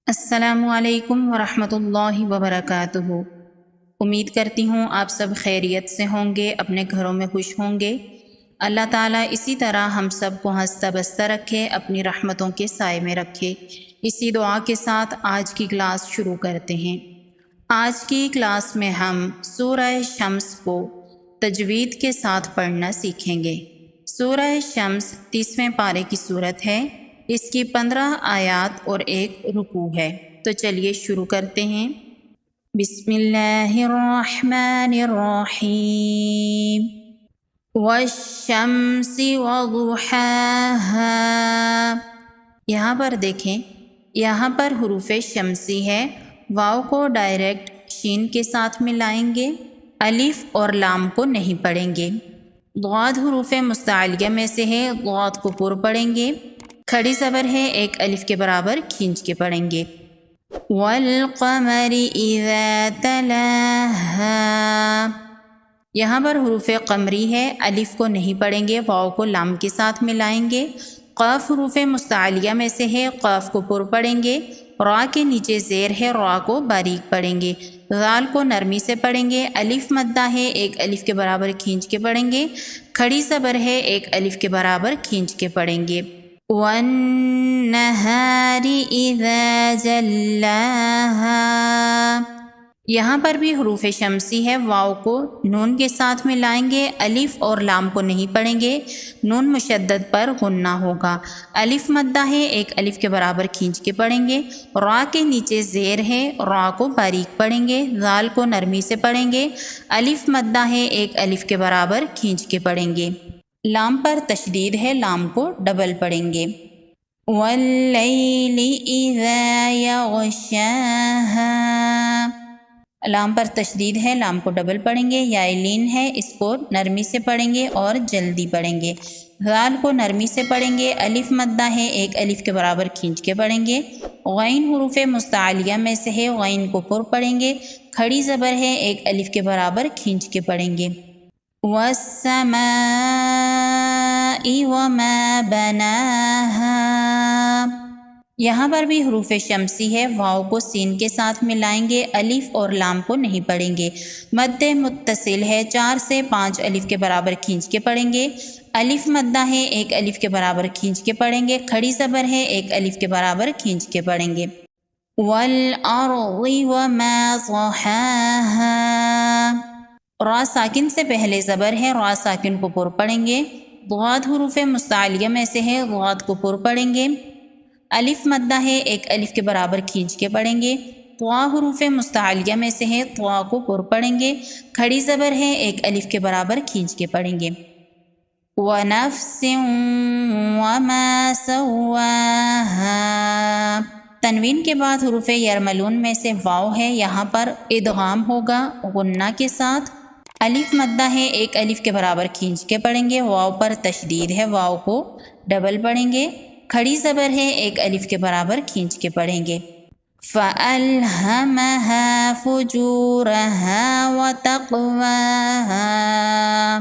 السلام علیکم ورحمۃ اللہ وبرکاتہ۔ امید کرتی ہوں آپ سب خیریت سے ہوں گے، اپنے گھروں میں خوش ہوں گے۔ اللہ تعالیٰ اسی طرح ہم سب کو ہنستا بستا رکھے، اپنی رحمتوں کے سائے میں رکھے۔ اسی دعا کے ساتھ آج کی کلاس شروع کرتے ہیں۔ آج کی کلاس میں ہم سورہ شمس کو تجوید کے ساتھ پڑھنا سیکھیں گے۔ سورہ شمس 30ویں پارے کی سورت ہے۔ اس کی 15 آیات اور ایک رکوع ہے۔ تو چلیے شروع کرتے ہیں۔ بسم اللہ الرحمن الرحیم۔ والشمس وضحاها۔ یہاں پر دیکھیں، یہاں پر حروف شمسی ہے۔ واو کو ڈائریکٹ شین کے ساتھ ملائیں گے، الف اور لام کو نہیں پڑھیں گے۔ ضاد حروف مستعلیہ میں سے ہے، ضاد کو پر پڑھیں گے۔ کھڑی زبر ہے، ایک الف کے برابر کھینچ کے پڑھیں گے۔ والقمر اذا تلاها۔ یہاں پر حروف قمری ہے، الف کو نہیں پڑھیں گے، واو کو لام کے ساتھ ملائیں گے۔ قاف حروف مستعلیہ میں سے ہے، قاف کو پر پڑھیں گے۔ را کے نیچے زیر ہے، را کو باریک پڑھیں گے۔ ذال کو نرمی سے پڑھیں گے۔ الف مدہ ہے، ایک الف کے برابر کھینچ کے پڑھیں گے۔ کھڑی زبر ہے، ایک الف کے برابر کھینچ کے پڑھیں گے۔ والنہار اذا جلاها۔ یہاں پر بھی حروف شمسی ہے، واو کو نون کے ساتھ ملائیں گے، الف اور لام کو نہیں پڑھیں گے۔ نون مشدد پر غنہ ہوگا۔ الف مدہ ہے، ایک الف کے برابر کھینچ کے پڑھیں گے۔ را کے نیچے زیر ہے، را کو باریک پڑھیں گے۔ ذال کو نرمی سے پڑھیں گے۔ الف مدہ ہے، ایک الف کے برابر کھینچ کے پڑھیں گے۔ لام پر تشدید ہے، لام کو ڈبل پڑھیں گے۔ واللیل اذا یغشاها۔ لام پر تشدید ہے، لام کو ڈبل پڑھیں گے۔ یا لین ہے، اس کو نرمی سے پڑھیں گے اور جلدی پڑھیں گے۔ ذال کو نرمی سے پڑھیں گے۔ الف مدہ ہے، ایک الف کے برابر کھینچ کے پڑھیں گے۔ غین حروف مستعلیہ میں سے ہے، غین کو پر پڑھیں گے۔ کھڑی زبر ہے، ایک الف کے برابر کھینچ کے پڑھیں گے۔ والسماء وما بناها۔ یہاں پر بھی حروف شمسی ہے، واو کو سین کے ساتھ ملائیں گے، الف اور لام کو نہیں پڑھیں گے۔ مد متصل ہے، 4 سے 5 الف کے برابر کھینچ کے پڑھیں گے۔ الف مدہ ہے، ایک الف کے برابر کھینچ کے پڑھیں گے۔ کھڑی زبر ہے، ایک الف کے برابر کھینچ کے پڑھیں گے۔ والارض وما طحاها۔ را ساکن سے پہلے زبر ہے، را ساکن کو پر پڑھیں گے۔ ضاد حروف مستعلیہ میں سے ہے، ضاد کو پر پڑھیں گے۔ الف مدہ ہے، ایک الف کے برابر کھینچ کے پڑھیں گے۔ طا حروف مستعلیہ میں سے ہے، طا کو پر پڑھیں گے۔ کھڑی زبر ہے، ایک الف کے برابر کھینچ کے پڑھیں گے۔ ونفس وما سواها۔ تنوین کے بعد حروف یرملون میں سے واو ہے، یہاں پر ادغام ہوگا غنہ کے ساتھ۔ الف مدہ ہے، ایک الف کے برابر کھینچ کے پڑھیں گے۔ واو پر تشدید ہے، واو کو ڈبل پڑھیں گے۔ کھڑی زبر ہے، ایک الف کے برابر کھینچ کے پڑھیں گے۔ فَأَلْهَمَهَا فُجُورَهَا وَتَقْوَاهَا۔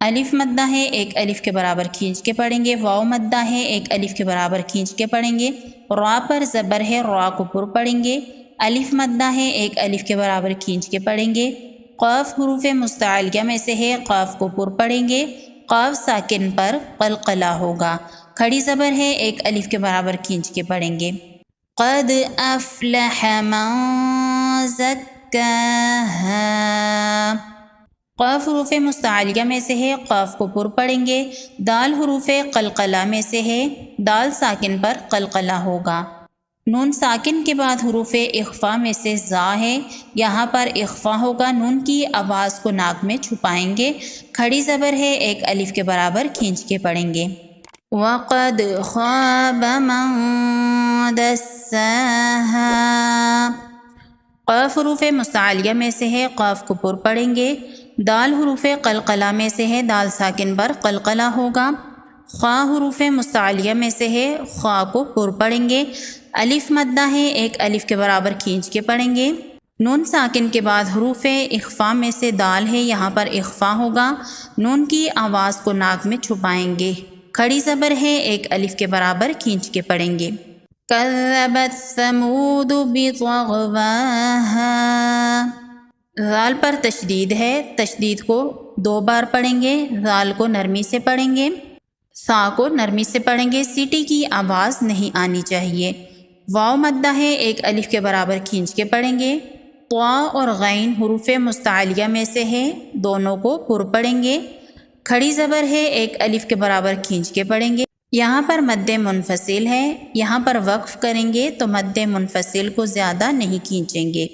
الف مدہ ہے، ایک الف کے برابر کھینچ کے پڑھیں گے۔ واو مدہ ہے، ایک الف کے برابر کھینچ کے پڑھیں گے۔ را پر زبر ہے، را کو پر پڑھیں گے۔ الف مدہ ہے، ایک الف کے برابر کھینچ کے پڑھیں گے۔ قاف حروف مستعلیہ میں سے ہے، قاف کو پر پڑھیں گے۔ قاف ساکن پر قلقلہ ہوگا۔ کھڑی زبر ہے، ایک الف کے برابر کھینچ کے پڑھیں گے۔ قد افلح من زکاها۔ قاف حروف مستعلیہ میں سے ہے، قاف کو پر پڑھیں گے۔ دال حروف قلقلہ میں سے ہے، دال ساکن پر قلقلہ ہوگا۔ نون ساکن کے بعد حروف اخفا میں سے زا ہے، یہاں پر اخفا ہوگا، نون کی آواز کو ناک میں چھپائیں گے۔ کھڑی زبر ہے، ایک الف کے برابر کھینچ کے پڑھیں گے۔ وَقَدْ خَابَ مَن دَسَّاهَا۔ قاف حروف مستعلیہ میں سے ہے، قاف کو پر پڑھیں گے۔ دال حروف قلقلہ میں سے ہے، دال ساکن پر قلقلہ ہوگا۔ خا حروف مستعلیہ میں سے ہے، خا کو پر پڑھیں گے۔ الف مدہ ہے، ایک الف کے برابر کھینچ کے پڑھیں گے۔ نون ساکن کے بعد حروف اخفا میں سے دال ہے، یہاں پر اخفا ہوگا، نون کی آواز کو ناک میں چھپائیں گے۔ کھڑی زبر ہے، ایک الف کے برابر کھینچ کے پڑھیں گے۔ کذبت ثمود بطغواہا، ذال پر تشدید ہے، تشدید کو 2 بار پڑھیں گے، ذال کو نرمی سے پڑھیں گے، سا کو نرمی سے پڑھیں گے، سیٹی کی آواز نہیں آنی چاہیے۔ واو مدہ ہے، 1 الف کے برابر کھینچ کے پڑھیں گے۔ طا اور غین حروف مستعلیہ میں سے ہے، دونوں کو پر پڑھیں گے۔ کھڑی زبر ہے، 1 الف کے برابر کھینچ کے پڑھیں گے۔ یہاں پر مد منفصل ہے، یہاں پر وقف کریں گے تو مد منفصل کو زیادہ نہیں کھینچیں گے۔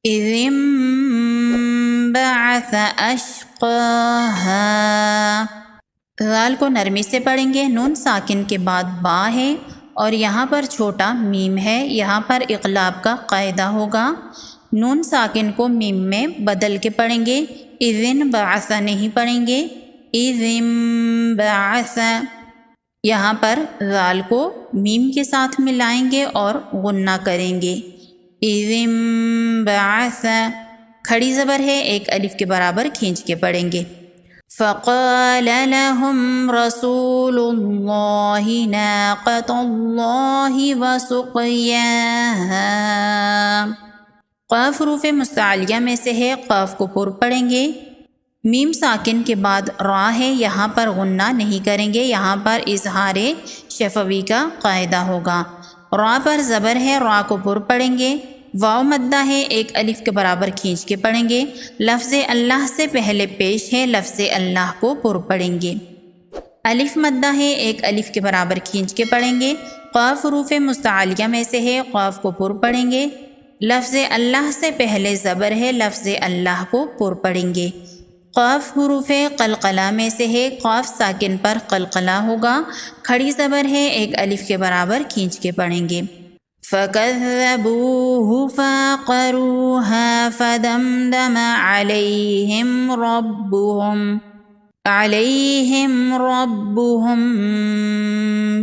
اِذِ انبعث اشقاہا، ذال کو نرمی سے پڑھیں گے، نون ساکن کے بعد با ہے اور یہاں پر چھوٹا میم ہے، یہاں پر اقلاب کا قاعدہ ہوگا، نون ساکن کو میم میں بدل کے پڑھیں گے، اِذِ انبعث نہیں پڑھیں گے، اِذِ انبعث۔ یہاں پر ذال کو میم کے ساتھ ملائیں گے اور غنہ کریں گے، اِذِ انبعث۔ کھڑی زبر ہے، 1 الف کے برابر کھینچ کے پڑھیں گے۔ فقال لهم رسول اللہ ناقۃ اللہ وسقیاہا، قاف حروف مستعلیہ میں سے ہے، قاف کو پر پڑھیں گے۔ میم ساکن کے بعد را ہے، یہاں پر غنہ نہیں کریں گے، یہاں پر اظہار شفوی کا قاعدہ ہوگا۔ را پر زبر ہے، را کو پر پڑھیں گے۔ واو مدہ ہے، 1 الف کے برابر کھینچ کے پڑھیں گے، لفظ اللہ سے پہلے پیش ہے، لفظ اللہ کو پر پڑھیں گے۔ الف مدہ ہے، 1 الف کے برابر کھینچ کے پڑھیں گے۔ قاف حروف مستعلیہ میں سے ہے، قاف کو پر پڑھیں گے، لفظ اللہ سے پہلے زبر ہے، لفظ اللہ کو پر پڑھیں گے۔ قاف حروف قلقلہ میں سے ہے، قاف ساکن پر قلقلہ ہوگا، کھڑی زبر ہے، 1 الف کے برابر کھینچ کے پڑھیں گے۔ فَكَذَّبُوهُ فَعَقَرُوهَا فَدَمْدَمَ عَلَيْهِمْ رَبُّهُمْ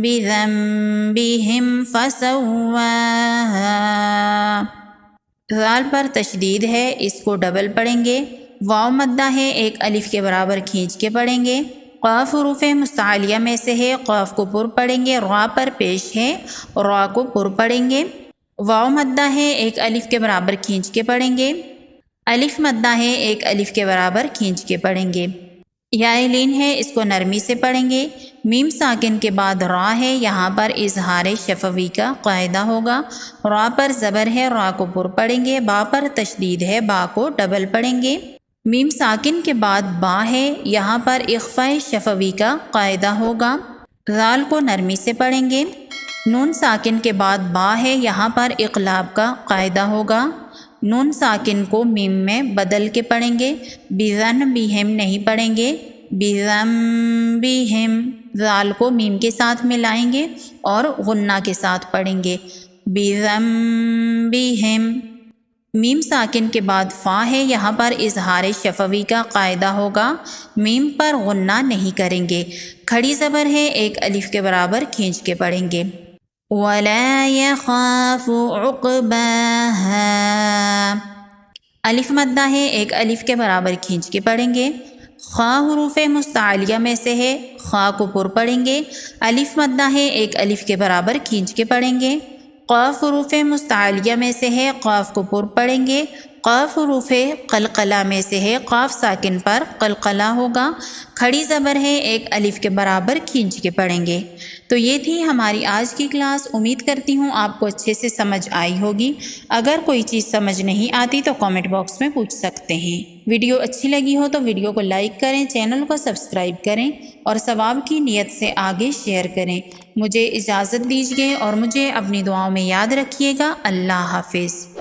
بِذَنبِهِمْ فَسَوَّاهَا، ذال پر تشدید ہے، اس کو ڈبل پڑھیں گے۔ واو مدہ ہے، 1 الف کے برابر کھینچ کے پڑھیں گے۔ قاف حروف مستعلیہ میں سے ہے، قاف کو پر پڑھیں گے، را پر پیش ہے، را کو پر پڑھیں گے۔ واو مدہ ہے، 1 الف کے برابر کھینچ کے پڑھیں گے۔ الف مدہ ہے، 1 الف کے برابر کھینچ کے پڑھیں گے۔ یا لین ہے، اس کو نرمی سے پڑھیں گے۔ میم ساکن کے بعد را ہے، یہاں پر اظہار شفوی کا قاعدہ ہوگا، را پر زبر ہے، را کو پر پڑھیں گے، با پر تشدید ہے، با کو ڈبل پڑھیں گے۔ میم ساکن کے بعد با ہے، یہاں پر اخفاء شفوی کا قاعدہ ہوگا، ذال کو نرمی سے پڑھیں گے۔ نون ساکن کے بعد با ہے، یہاں پر اقلاب کا قاعدہ ہوگا، نون ساکن کو میم میں بدل کے پڑھیں گے، بِذَنبِهِمْ نہیں پڑھیں گے، بِذَنبِهِمْ، ذال کو میم کے ساتھ ملائیں گے اور غنہ کے ساتھ پڑھیں گے، بِذَنبِهِمْ۔ میم ساکن کے بعد فا ہے، یہاں پر اظہار شفوی کا قاعدہ ہوگا، میم پر غنہ نہیں کریں گے، کھڑی زبر ہے، 1 الف کے برابر کھینچ کے پڑھیں گے۔ وَلَا يَخَافُ عُقْبَاهَا، الف مدہ ہے، 1 الف کے برابر کھینچ کے پڑھیں گے۔ خا حروف مستعلیہ میں سے ہے، خا کو پر پڑھیں گے، الف مدہ ہے، 1 الف کے برابر کھینچ کے پڑھیں گے۔ قاف حروف مستعلیہ میں سے ہے، قاف کو پر پڑھیں گے، قاف حروف قلقلہ میں سے ہے، قاف ساکن پر قلقلہ ہوگا، کھڑی زبر ہے، 1 الف کے برابر کھینچ کے پڑھیں گے۔ تو یہ تھی ہماری آج کی کلاس، امید کرتی ہوں آپ کو اچھے سے سمجھ آئی ہوگی۔ اگر کوئی چیز سمجھ نہیں آتی تو کامنٹ باکس میں پوچھ سکتے ہیں۔ ویڈیو اچھی لگی ہو تو ویڈیو کو لائک کریں، چینل کو سبسکرائب کریں اور ثواب کی نیت سے آگے شیئر کریں۔ مجھے اجازت دیجیے اور مجھے اپنی دعاؤں میں یاد رکھیے گا۔ اللہ حافظ۔